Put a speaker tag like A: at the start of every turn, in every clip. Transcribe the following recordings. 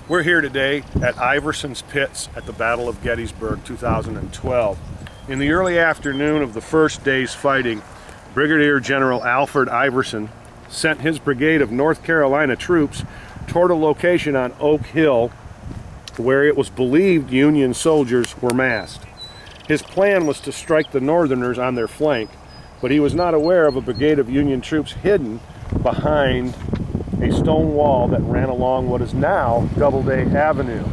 A: We're here today at Iverson's pits at the Battle of Gettysburg 2012. In the early afternoon of the first day's fighting, Brigadier General Alfred Iverson sent his brigade of North Carolina troops toward a location on Oak Hill where it was believed Union soldiers were massed. His plan was to strike the Northerners on their flank, but he was not aware of a brigade of Union troops hidden behind a stone wall that ran along what is now Doubleday Avenue.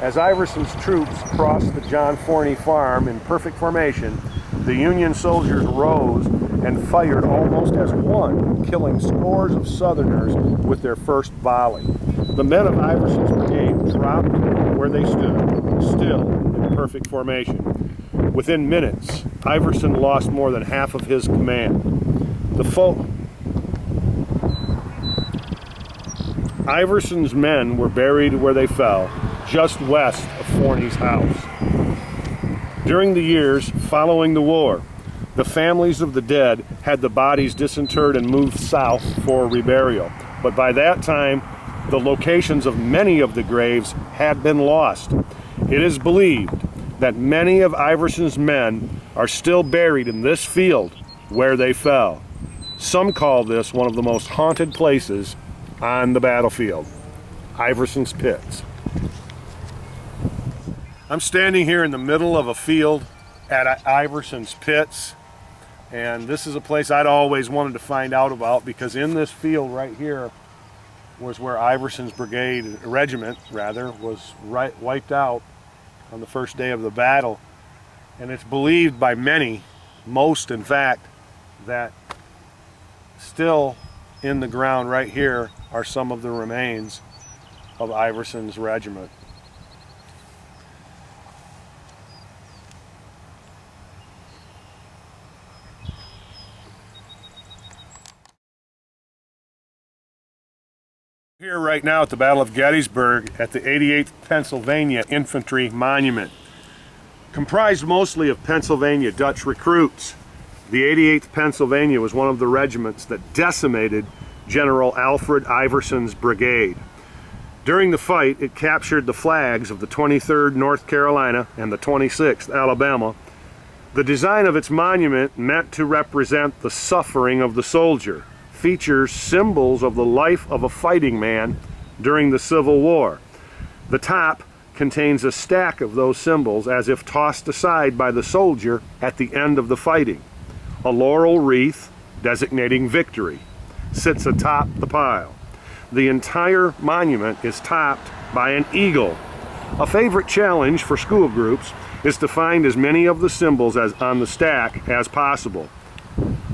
A: As Iverson's troops crossed the John Forney farm in perfect formation, the Union soldiers rose and fired almost as one, killing scores of Southerners with their first volley. The men of Iverson's brigade dropped where they stood, still in perfect formation. Within minutes, Iverson lost more than half of his command. Iverson's men were buried where they fell, just west of Forney's house. During the years following the war, the families of the dead had the bodies disinterred and moved south for reburial. But by that time, the locations of many of the graves had been lost. It is believed that many of Iverson's men are still buried in this field where they fell. Some call this one of the most haunted places on the battlefield, Iverson's pits. I'm standing here in the middle of a field at Iverson's pits, and this is a place I'd always wanted to find out about, because in this field right here was where Iverson's regiment was wiped out on the first day of the battle. And it's believed by many, most in fact, that still in the ground right here are some of the remains of Iverson's regiment. Here right now at the Battle of Gettysburg at the 88th Pennsylvania Infantry Monument. Comprised mostly of Pennsylvania Dutch recruits, the 88th Pennsylvania was one of the regiments that decimated General Alfred Iverson's brigade. During the fight, it captured the flags of the 23rd North Carolina and the 26th Alabama. The design of its monument, meant to represent the suffering of the soldier, features symbols of the life of a fighting man during the Civil War. The top contains a stack of those symbols as if tossed aside by the soldier at the end of the fighting. A laurel wreath, designating victory, sits atop the pile. The entire monument is topped by an eagle. A favorite challenge for school groups is to find as many of the symbols as on the stack as possible.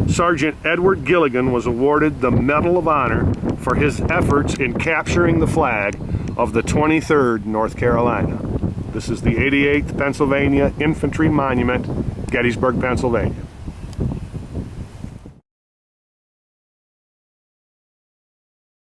A: Sergeant Edward Gilligan was awarded the Medal of Honor for his efforts in capturing the flag of the 23rd North Carolina. This is the 88th Pennsylvania Infantry Monument, Gettysburg, Pennsylvania.